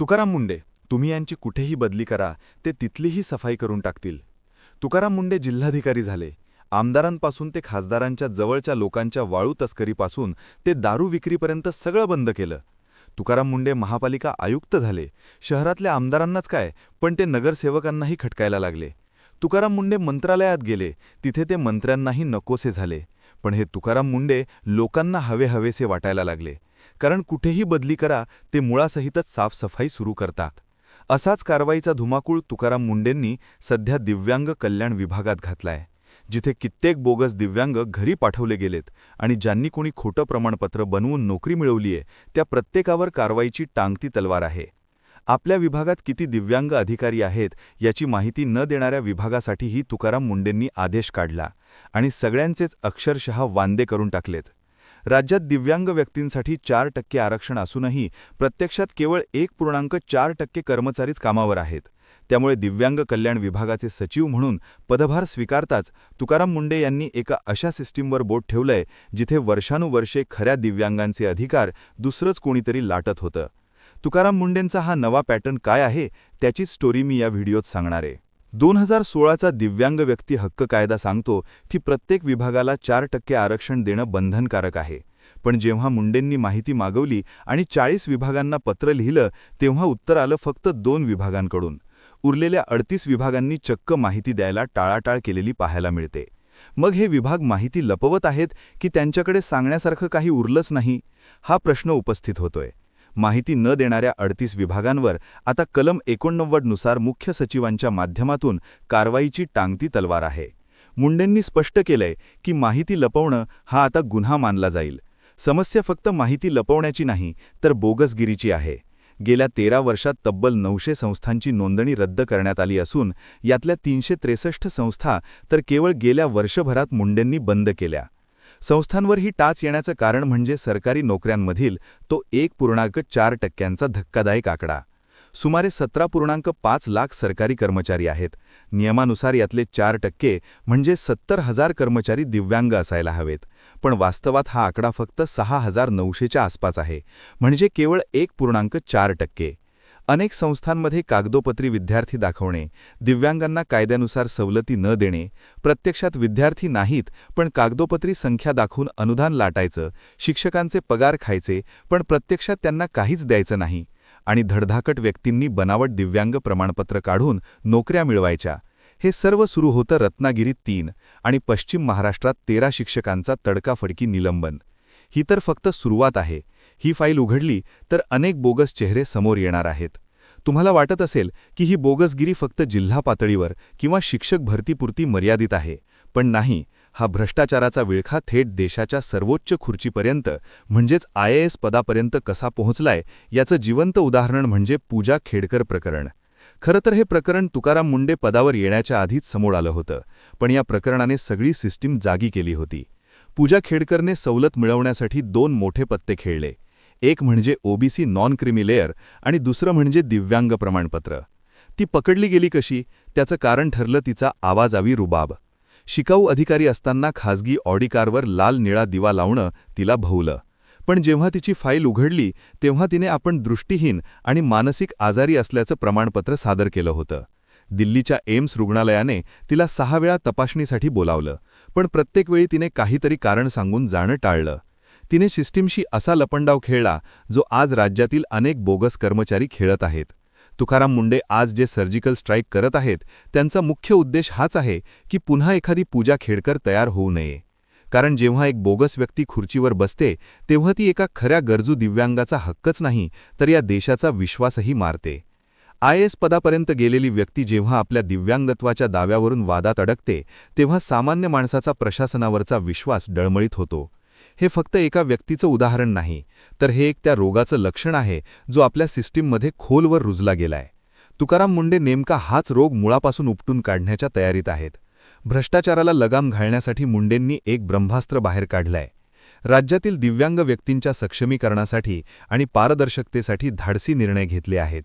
तुकाराम मुंडे, तुम्ही यांची कुठेही बदली करा, ते तिथलीही सफाई करून टाकतील. तुकाराम मुंडे जिल्हाधिकारी झाले. आमदारांपासून ते खासदारांच्या जवळच्या लोकांच्या वाळू तस्करीपासून ते दारू विक्रीपर्यंत सगळं बंद केलं. तुकाराम मुंडे महापालिका आयुक्त झाले. शहरातल्या आमदारांनाच काय, पण ते नगरसेवकांनाही खटकायला लागले. तुकाराम मुंडे मंत्रालयात गेले, तिथे ते मंत्र्यांनाही नकोसे झाले. पण हे तुकाराम मुंडे लोकांना हवेहवेसे वाटायला लागले. कारण कुठेही बदली करा, ते मुळासहितच साफसफाई सुरू करतात. असाच कारवाईचा धुमाकूळ तुकाराम मुंडेंनी सध्या दिव्यांग कल्याण विभागात घातलाय, जिथे कित्येक बोगस दिव्यांग घरी पाठवले गेलेत आणि ज्यांनी कोणी खोटं प्रमाणपत्र बनवून नोकरी मिळवलीये, त्या प्रत्येकावर कारवाईची टांगती तलवार आहे. आपल्या विभागात किती दिव्यांग अधिकारी आहेत याची माहिती न देणाऱ्या विभागासाठीही तुकाराम मुंडेंनी आदेश काढला आणि सगळ्यांचेच अक्षरशः वांदे करून टाकलेत. राज्यात दिव्यांग व्यक्तींसाठी 4% आरक्षण असूनही प्रत्यक्षात केवळ 1.4% कर्मचारीच कामावर आहेत. त्यामुळे दिव्यांग कल्याण विभागाचे सचिव म्हणून पदभार स्वीकारताच तुकाराम मुंडे यांनी एका अशा सिस्टीमवर बोट ठेवलंय, जिथे वर्षानुवर्षे खऱ्या दिव्यांगांचे अधिकार दुसरंच कोणीतरी लाटत होतं. तुकाराम मुंडेंचा हा नवा पॅटर्न काय आहे, त्याची स्टोरी मी या व्हिडिओत सांगणार आहे. 2016चा दिव्यांग व्यक्ती हक्क कायदा सांगतो की प्रत्येक विभागाला 4% आरक्षण देणं बंधनकारक आहे. पण जेव्हा मुंडेंनी माहिती मागवली आणि 40 विभागांना पत्र लिहिलं, तेव्हा उत्तर आलं फक्त 2 विभागांकडून. उरलेल्या 38 विभागांनी चक्क माहिती द्यायला टाळाटाळ केलेली पाहायला मिळते. मग हे विभाग माहिती लपवत आहेत की त्यांच्याकडे सांगण्यासारखं काही उरलंच नाही, हा प्रश्न उपस्थित होतोय. माहिती न देणाऱ्या 38 विभागांवर आता कलम 89 नुसार मुख्य सचिवांच्या माध्यमातून कारवाईची टांगती तलवार आहे. मुंडेंनी स्पष्ट केलंय की माहिती लपवणं हा आता गुन्हा मानला जाईल. समस्या फक्त माहिती लपवण्याची नाही, तर बोगसगिरीची आहे. गेल्या 13 वर्षात तब्बल 900 संस्थांची नोंदणी रद्द करण्यात आली असून यातल्या 363 संस्था तर केवळ गेल्या वर्षभरात मुंडेंनी बंद केल्या. संस्थांवर ही टाच येण्याचं कारण म्हणजे सरकारी नोकऱ्यांमधील तो 1.4% धक्कादायक आकडा. सुमारे 17.5 लाख सरकारी कर्मचारी आहेत. नियमानुसार यातले 4% म्हणजे 70,000 कर्मचारी दिव्यांग असायला हवेत. पण वास्तवात हा आकडा फक्त 6,900च्या आसपास आहे, म्हणजे केवळ 1.4%. अनेक संस्थांमध्ये कागदोपत्री विद्यार्थी दाखवणे, दिव्यांगांना कायद्यानुसार सवलती न देणे, प्रत्यक्षात विद्यार्थी नाहीत पण कागदोपत्री संख्या दाखवून अनुदान लाटायचं, शिक्षकांचे पगार खायचे पण प्रत्यक्षात त्यांना काहीच द्यायचं नाही, आणि धडधाकट व्यक्तींनी बनावट दिव्यांग प्रमाणपत्र काढून नोकऱ्या मिळवायच्या. हे सर्व सुरू होतं रत्नागिरीत 3 आणि पश्चिम महाराष्ट्रात 13 शिक्षकांचा तडकाफडकी निलंबन. ही तर फक्त सुरुवात आहे. ही फाईल उघडली तर अनेक बोगस चेहरे समोर येणार आहेत. तुम्हाला वाटत असेल की ही बोगसगिरी फक्त जिल्हा पातळीवर किंवा शिक्षक भरतीपुरती मर्यादित आहे, पण नाही. हा भ्रष्टाचाराचा विळखा थेट देशाच्या सर्वोच्च खुर्चीपर्यंत म्हणजेच IAS पदापर्यंत कसा पोहोचलाय याचं जिवंत उदाहरण म्हणजे पूजा खेडकर प्रकरण. खरं तर हे प्रकरण तुकाराम मुंडे पदावर येण्याच्या आधीच समोर आलं होतं, पण या प्रकरणाने सगळी सिस्टीम जागी केली होती. पूजा खेडकरने सवलत मिळवण्यासाठी 2 मोठे पत्ते खेळले. एक म्हणजे OBC नॉन क्रिमी लेयर आणि दुसरं म्हणजे दिव्यांग प्रमाणपत्र. ती पकडली गेली कशी, त्याचं कारण ठरलं तिचा आवाजावी रुबाब. शिकाऊ अधिकारी असताना खासगी ऑडी कारवर लाल निळा दिवा लावणं तिला भोवलं. पण जेव्हा तिची फाईल उघडली तेव्हा तिने आपण दृष्टीहीन आणि मानसिक आजारी असल्याचं प्रमाणपत्र सादर केलं होतं. दिल्लीच्या एम्स रुग्णालयाने तिला 6 वेळा तपासणीसाठी बोलावलं, पण प्रत्येक वेळी तिने काहीतरी कारण सांगून जाणं टाळलं. तिने सिस्टीमशी असा लपंडाव खेळला जो आज राज्यातील अनेक बोगस कर्मचारी खेळत आहेत. तुकाराम मुंडे आज जे सर्जिकल स्ट्राईक करत आहेत त्यांचा मुख्य उद्देश हाच आहे की पुन्हा एखादी पूजा खेडकर तयार होऊ नये. कारण जेव्हा एक बोगस व्यक्ती खुर्चीवर बसते तेव्हा ती एका खऱ्या गरजू दिव्यांगाचा हक्कच नाही, तर या देशाचा विश्वासही मारते. IAS पदापर्यंत गेलेली व्यक्ती जेव्हा आपल्या दिव्यांगत्वाच्या दाव्यावरून वादात अडकते तेव्हा सामान्य माणसाचा प्रशासनावरचा विश्वास डळमळीत होतो. हे फक्त एका व्यक्तीचं उदाहरण नाही, तर हे एक त्या रोगाचं लक्षण आहे जो आपल्या सिस्टीममध्ये खोलवर रुजला गेलाय. तुकाराम मुंडे नेमका हाच रोग मुळापासून उपटून काढण्याच्या तयारीत आहेत. भ्रष्टाचाराला लगाम घालण्यासाठी मुंडेंनी एक ब्रह्मास्त्र बाहेर काढलंय. राज्यातील दिव्यांग व्यक्तींच्या सक्षमीकरणासाठी आणि पारदर्शकतेसाठी धाडसी निर्णय घेतले आहेत.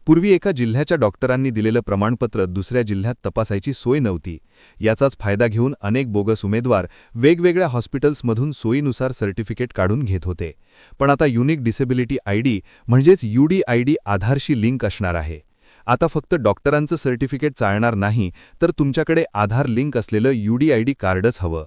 पूर्वी एका जिल्ह्याच्या डॉक्टरांनी दिलेलं प्रमाणपत्र दुसऱ्या जिल्ह्यात तपासायची सोय नव्हती. याचाच फायदा घेऊन अनेक बोगस उमेदवार वेगवेगळ्या हॉस्पिटल्समधून सोयीनुसार सर्टिफिकेट काढून घेत होते. पण आता युनिक डिसेबिलिटी आयडी म्हणजेच UDID आधारशी लिंक असणार आहे. आता फक्त डॉक्टरांचं सर्टिफिकेट चालणार नाही, तर तुमच्याकडे आधार लिंक असलेलं UDID कार्डच हवं.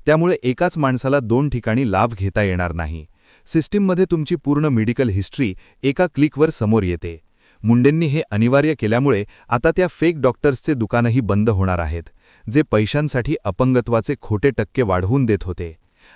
त्यामुळे एकाच माणसाला 2 ठिकाणी लाभ घेता येणार नाही. सिस्टीममध्ये तुमची पूर्ण मेडिकल हिस्ट्री एका क्लिकवर समोर येते. मुंडेंनी हे अनिवार्य केल्यामुळे आता त्या फेक डॉक्टर्सचे दुकानही बंद होणार आहेत, जे पैशांसाठी अपंगत्वाचे खोटे टक्के वाढवून देत होते.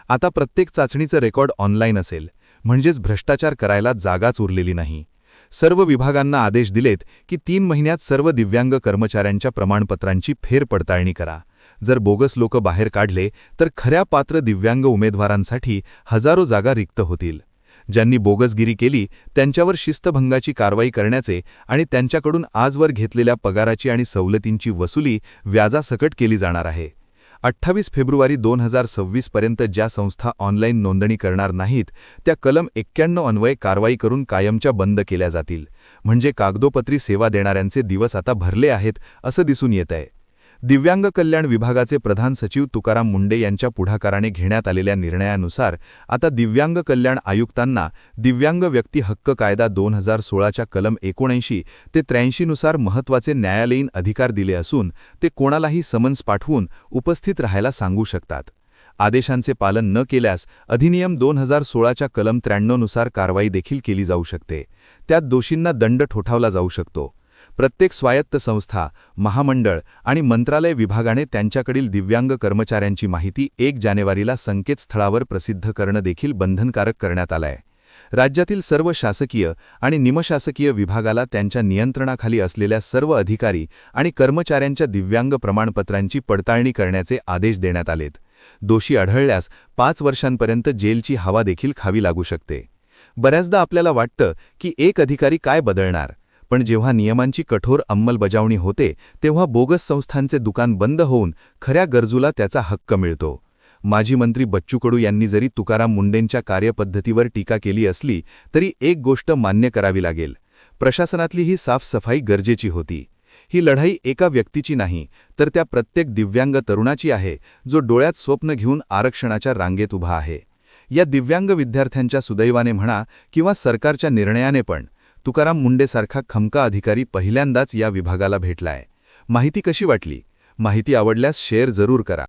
आता प्रत्येक चाचणीचं रेकॉर्ड ऑनलाईन असेल, म्हणजेच भ्रष्टाचार करायला जागाच उरलेली नाही. सर्व विभागांना आदेश दिलेत की 3 महिन्यात सर्व दिव्यांग कर्मचाऱ्यांच्या प्रमाणपत्रांची फेरपडताळणी करा. जर बोगस लोक बाहेर काढले तर खऱ्या पात्र दिव्यांग उमेदवारांसाठी हजारो जागा रिक्त होतील. ज्यांनी बोगसगिरी केली त्यांच्यावर शिस्तभंगाची कारवाई करण्याचे आणि त्यांच्याकडून आजवर घेतलेल्या पगाराची आणि सवलतींची वसुली व्याजासकट केली जाणार आहे. 28 फेब्रुवारी 2026 पर्यंत ज्या संस्था ऑनलाईन नोंदणी करणार नाहीत त्या कलम 91 अन्वये कारवाई करून कायमच्या बंद केल्या जातील. म्हणजे कागदोपत्री सेवा देणाऱ्यांचे दिवस आता भरले आहेत असं दिसून येत आहे. दिव्यांग कल्याण विभागाचे प्रधान सचिव तुकाराम मुंडे यांच्या पुढाकाराने घेण्यात आलेल्या निर्णयानुसार आता दिव्यांग कल्याण आयुक्तांना दिव्यांग व्यक्ती हक्क कायदा 2016च्या कलम 79 ते 83 नुसार महत्त्वाचे न्यायालयीन अधिकार दिले असून ते कोणालाही समन्स पाठवून उपस्थित राहायला सांगू शकतात. आदेशांचे पालन न केल्यास अधिनियम 2016च्या कलम 93 नुसार कारवाई देखील केली जाऊ शकते. त्यात दोषींना दंड ठोठावला जाऊ शकतो. प्रत्येक स्वायत्त संस्था, महामंडळ आणि मंत्रालय विभागाने त्यांच्याकडील दिव्यांग कर्मचाऱ्यांची माहिती 1 जानेवारीला संकेतस्थळावर प्रसिद्ध करणं देखील बंधनकारक करण्यात आलं आहे. राज्यातील सर्व शासकीय आणि निमशासकीय विभागाला त्यांच्या नियंत्रणाखाली असलेल्या सर्व अधिकारी आणि कर्मचाऱ्यांच्या दिव्यांग प्रमाणपत्रांची पडताळणी करण्याचे आदेश देण्यात आलेत. दोषी आढळल्यास 5 वर्षांपर्यंत जेलची हवा देखील खावी लागू शकते. बऱ्याचदा आपल्याला वाटतं की एक अधिकारी काय बदलणार, पण जेव्हा नियमांची कठोर अंमलबजावणी होते तेव्हा बोगस संस्थांचे दुकान बंद होऊन खऱ्या गरजूला त्याचा हक्क मिळतो. माजी मंत्री बच्चू कडू यांनी जरी तुकाराम मुंडेंच्या कार्यपद्धतीवर टीका केली असली तरी एक गोष्ट मान्य करावी लागेल, प्रशासनातली ही साफसफाई गरजेची होती. ही लढाई एका व्यक्तीची नाही, तर त्या प्रत्येक दिव्यांग तरुणाची आहे जो डोळ्यात स्वप्न घेऊन आरक्षणाच्या रांगेत उभा आहे. या दिव्यांग विद्यार्थ्यांच्या सुदैवाने म्हणा किंवा सरकारच्या निर्णयाने पण तुकाराम मुंडेसारखा खमका अधिकारी पहिल्यांदाच या विभागाला भेटलाय. माहिती कशी वाटली? माहिती आवडल्यास शेअर जरूर करा.